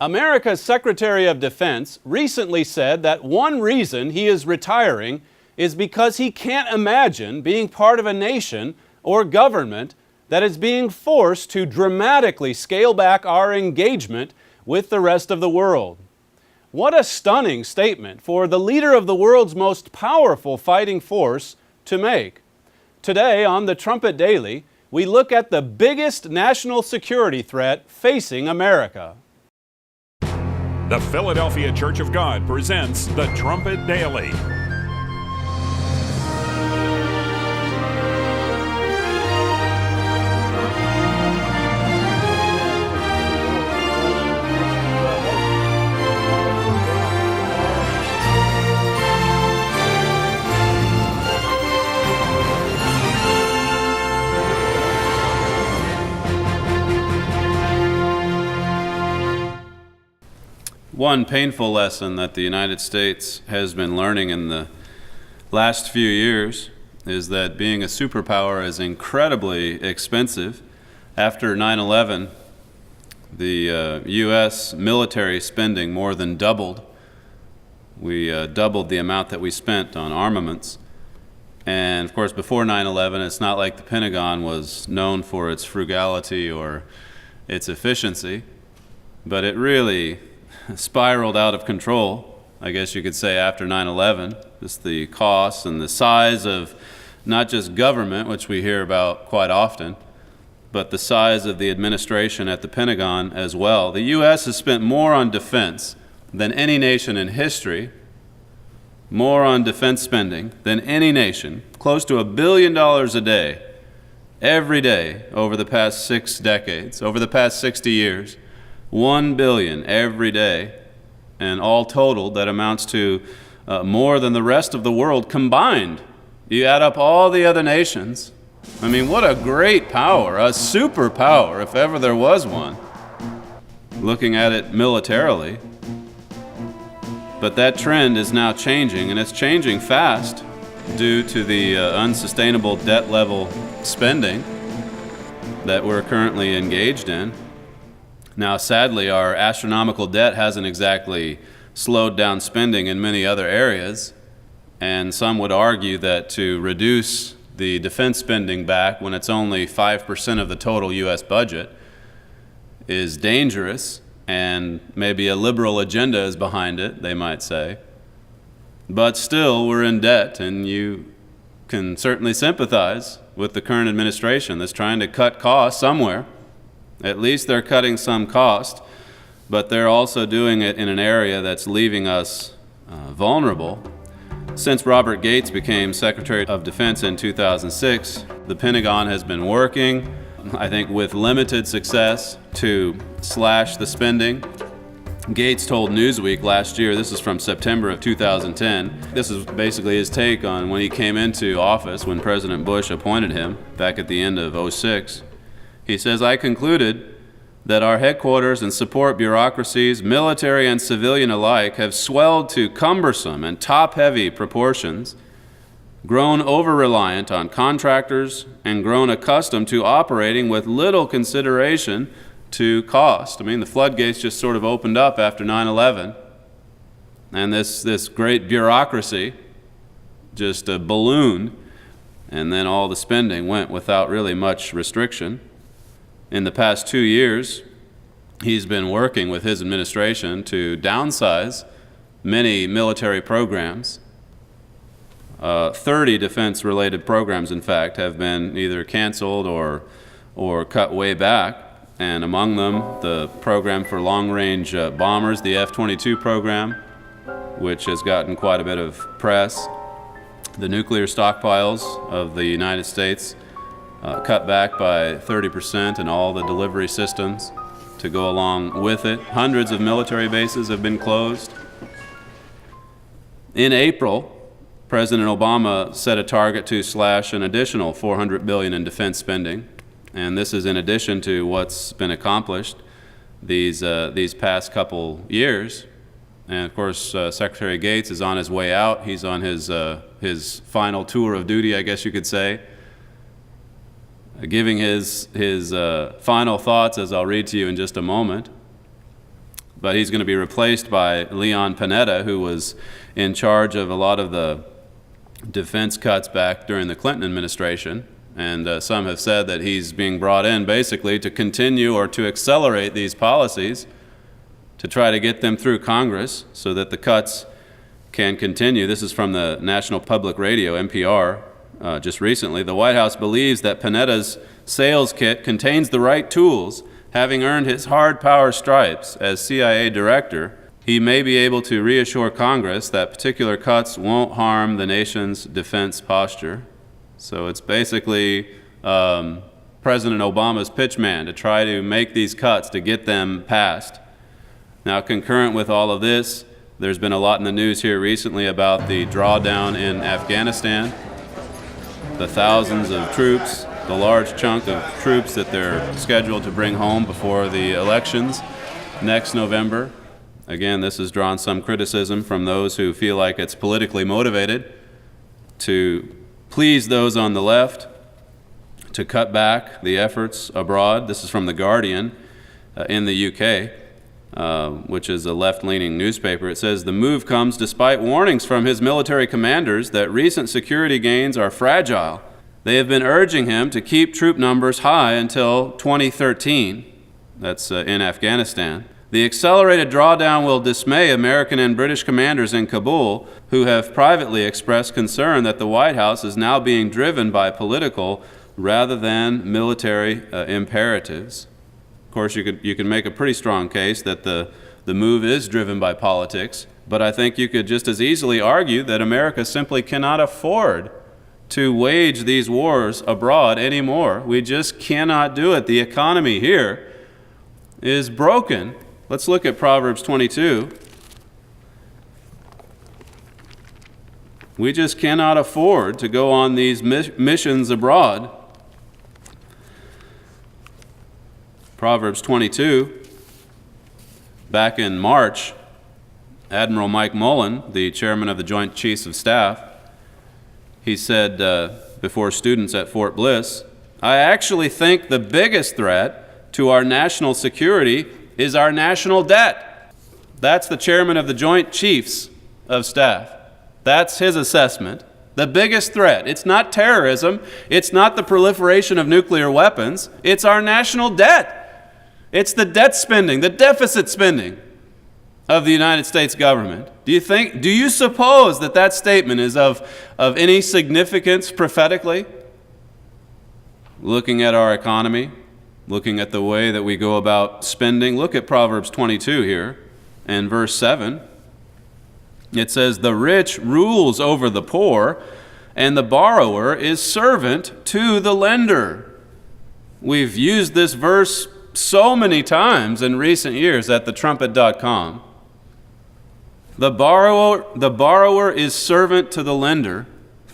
America's Secretary of Defense recently said that one reason he is retiring is because he can't imagine being part of a nation or government that is being forced to dramatically scale back our engagement with the rest of the world. What a stunning statement for the leader of the world's most powerful fighting force to make. Today on the Trumpet Daily, we look at the biggest national security threat facing America. The Philadelphia Church of God presents the Trumpet Daily. One painful lesson that the United States has been learning in the last few years is that being a superpower is incredibly expensive. After 9/11, the U.S. military spending more than doubled. We doubled the amount that we spent on armaments. And of course, before 9/11, it's not like the Pentagon was known for its frugality or its efficiency, but it really spiraled out of control, I guess you could say, after 9/11. Just the costs and the size of not just government, which we hear about quite often, but the size of the administration at the Pentagon as well. The U.S. has spent more on defense than any nation in history, more on defense spending than any nation, close to $1 billion a day, every day over the past 6 decades, over the past 60 years. 1 billion every day, and all totaled, that amounts to more than the rest of the world combined. You add up all the other nations. I mean, what a great power, a superpower, if ever there was one, looking at it militarily. But that trend is now changing, and it's changing fast due to the unsustainable debt level spending that we're currently engaged in. Now, sadly, our astronomical debt hasn't exactly slowed down spending in many other areas, and some would argue that to reduce the defense spending back when it's only 5% of the total U.S. budget is dangerous, and maybe a liberal agenda is behind it, they might say. But still, we're in debt, and you can certainly sympathize with the current administration that's trying to cut costs somewhere. At least they're cutting some cost, but they're also doing it in an area that's leaving us vulnerable. Since Robert Gates became Secretary of Defense in 2006, the Pentagon has been working, I think with limited success, to slash the spending. Gates told Newsweek last year, this is from September of 2010, this is basically his take on when he came into office, when President Bush appointed him back at the end of '06. He says, "I concluded that our headquarters and support bureaucracies, military and civilian alike, have swelled to cumbersome and top-heavy proportions, grown over-reliant on contractors, and grown accustomed to operating with little consideration to cost." I mean, the floodgates just sort of opened up after 9/11, and this great bureaucracy just ballooned, and then all the spending went without really much restriction. In the past 2 years, he's been working with his administration to downsize many military programs. 30 defense-related programs, in fact, have been either canceled or cut way back, and among them, the program for long-range bombers, the F-22 program, which has gotten quite a bit of press, the nuclear stockpiles of the United States, cut back by 30%, and all the delivery systems to go along with it. Hundreds of military bases have been closed. In April, President Obama set a target to slash an additional $400 billion in defense spending, and this is in addition to what's been accomplished these past couple years. And of course, Secretary Gates is on his way out. He's on his final tour of duty, I guess you could say, giving his final thoughts, as I'll read to you in just a moment. but he's going to be replaced by Leon Panetta, who was in charge of a lot of the defense cuts back during the Clinton administration. And some have said that he's being brought in basically to continue or to accelerate these policies, to try to get them through Congress so that the cuts can continue. This is from the National Public Radio, NPR, just recently. The White House believes that Panetta's sales kit contains the right tools. Having earned his hard power stripes as CIA director, he may be able to reassure Congress that particular cuts won't harm the nation's defense posture. So it's basically President Obama's pitchman to try to make these cuts, to get them passed. Now, concurrent with all of this, there's been a lot in the news here recently about the drawdown in Afghanistan, the thousands of troops, the large chunk of troops that they're scheduled to bring home before the elections next November. Again, this has drawn some criticism from those who feel like it's politically motivated to please those on the left, to cut back the efforts abroad. This is from The Guardian in the UK, which is a left-leaning newspaper. It says, the move comes despite warnings from his military commanders that recent security gains are fragile. They have been urging him to keep troop numbers high until 2013. That's in Afghanistan. The accelerated drawdown will dismay American and British commanders in Kabul, who have privately expressed concern that the White House is now being driven by political rather than military imperatives. Of course, you could make a pretty strong case that the move is driven by politics, but I think you could just as easily argue that America simply cannot afford to wage these wars abroad anymore. We just cannot do it. The economy here is broken. Let's look at Proverbs 22. We just cannot afford to go on these missions abroad. Proverbs 22, back in March, Admiral Mike Mullen, the chairman of the Joint Chiefs of Staff, he said before students at Fort Bliss, I actually think the biggest threat to our national security is our national debt. That's the chairman of the Joint Chiefs of Staff. That's his assessment. The biggest threat. It's not terrorism. It's not the proliferation of nuclear weapons. It's our national debt. It's the debt spending, the deficit spending of the United States government. Do you suppose that statement is of any significance prophetically? Looking at our economy, looking at the way that we go about spending. Look at Proverbs 22 here and verse 7. It says, the rich rules over the poor, and the borrower is servant to the lender. We've used this verse so many times in recent years at thetrumpet.com. The borrower is servant to the lender.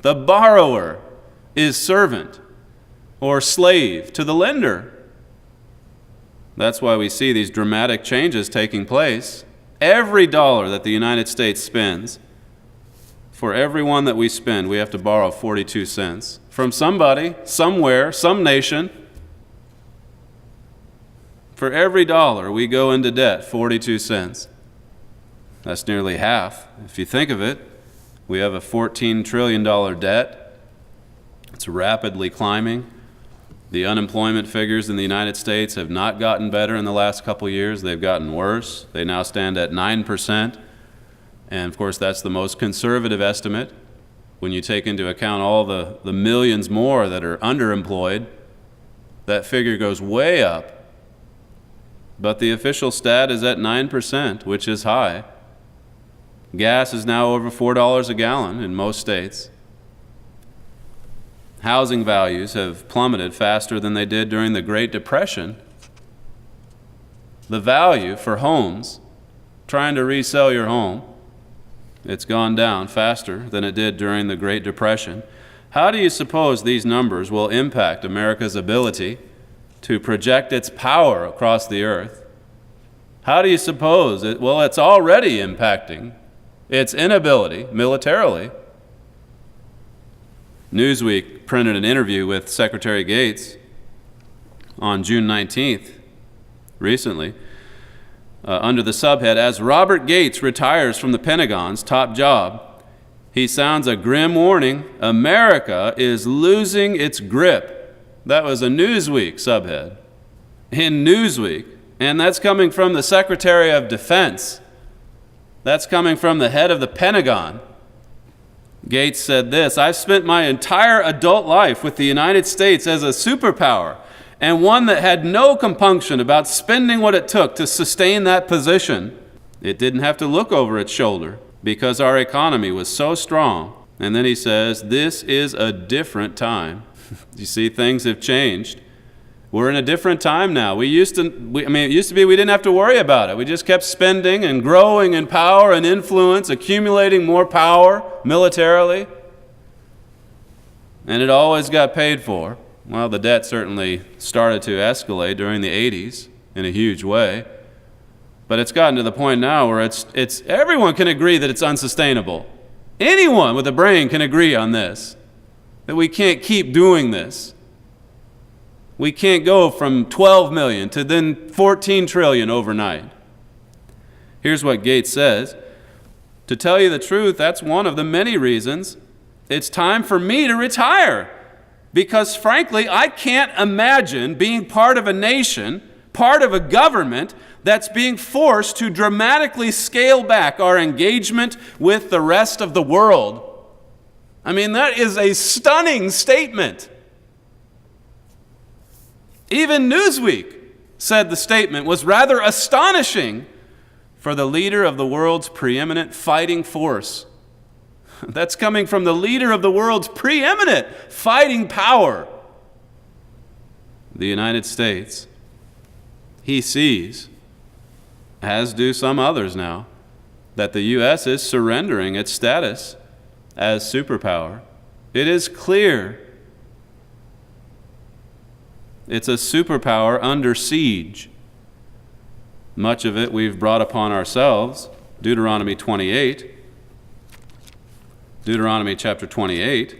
The borrower is servant or slave to the lender. That's why we see these dramatic changes taking place. Every dollar that the United States spends, for every one that we spend, we have to borrow 42 cents from somebody, somewhere, some nation. For every dollar we go into debt, 42 cents. That's nearly half. If you think of it, we have a $14 trillion debt. It's rapidly climbing. The unemployment figures in the United States have not gotten better in the last couple years. They've gotten worse. They now stand at 9%. And of course, that's the most conservative estimate. When you take into account all the millions more that are underemployed, that figure goes way up. But the official stat is at 9%, which is high. Gas is now over $4 a gallon in most states. Housing values have plummeted faster than they did during the Great Depression. The value for homes, trying to resell your home, it's gone down faster than it did during the Great Depression. How do you suppose these numbers will impact America's ability to project its power across the earth? How do you suppose it? Well, it's already impacting its inability militarily. Newsweek printed an interview with Secretary Gates on June 19th, recently, under the subhead, "As Robert Gates retires from the Pentagon's top job, he sounds a grim warning. America is losing its grip." That was a Newsweek subhead. In Newsweek. And that's coming from the Secretary of Defense. That's coming from the head of the Pentagon. Gates said this, "I've spent my entire adult life with the United States as a superpower, and one that had no compunction about spending what it took to sustain that position. It didn't have to look over its shoulder because our economy was so strong." And then he says, "This is a different time." You see, things have changed. We're in a different time now. It used to be we didn't have to worry about it. We just kept spending and growing in power and influence, accumulating more power militarily, and it always got paid for. Well, the debt certainly started to escalate during the 80s in a huge way, but it's gotten to the point now where it's everyone can agree that it's unsustainable. Anyone with a brain can agree on this, that we can't keep doing this. We can't go from 12 million to then 14 trillion overnight. Here's what Gates says, "To tell you the truth, that's one of the many reasons it's time for me to retire. Because frankly, I can't imagine being part of a nation, part of a government that's being forced to dramatically scale back our engagement with the rest of the world." I mean, that is a stunning statement. Even Newsweek said the statement was rather astonishing for the leader of the world's preeminent fighting force. That's coming from the leader of the world's preeminent fighting power, the United States. He sees, as do some others now, that the U.S. is surrendering its status as superpower. It is clear it's a superpower under siege. Much of it we've brought upon ourselves. Deuteronomy 28. Deuteronomy chapter 28.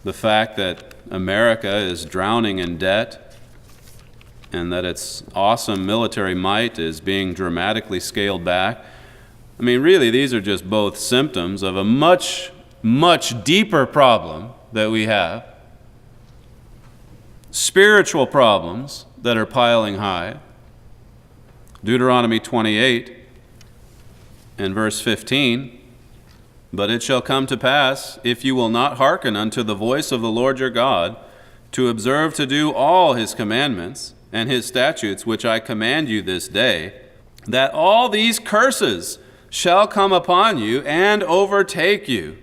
The fact that America is drowning in debt and that its awesome military might is being dramatically scaled back. I mean, really, these are just both symptoms of a much, much deeper problem that we have. Spiritual problems that are piling high. Deuteronomy 28 and verse 15, "But it shall come to pass, if you will not hearken unto the voice of the Lord your God, to observe to do all his commandments and his statutes which I command you this day, that all these curses shall come upon you and overtake you."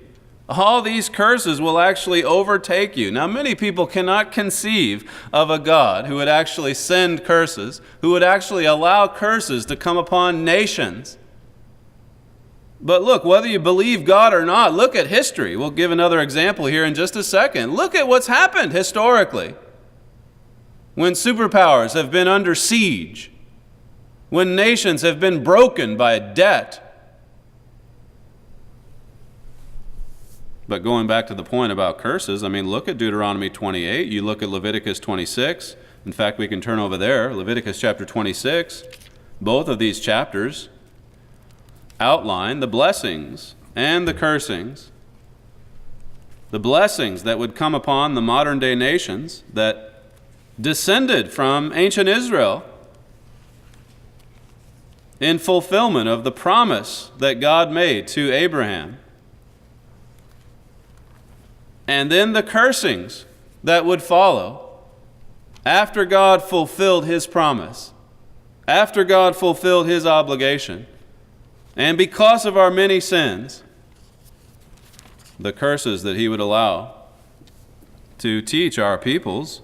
All these curses will actually overtake you. Now, many people cannot conceive of a God who would actually send curses, who would actually allow curses to come upon nations. But look, whether you believe God or not, look at history. We'll give another example here in just a second. Look at what's happened historically. When superpowers have been under siege, when nations have been broken by debt. But going back to the point about curses, I mean, look at Deuteronomy 28. You look at Leviticus 26. In fact, we can turn over there. Leviticus chapter 26. Both of these chapters outline the blessings and the cursings. The blessings that would come upon the modern day nations that descended from ancient Israel in fulfillment of the promise that God made to Abraham. And then the cursings that would follow after God fulfilled his promise, after God fulfilled his obligation, and because of our many sins, the curses that he would allow to teach our peoples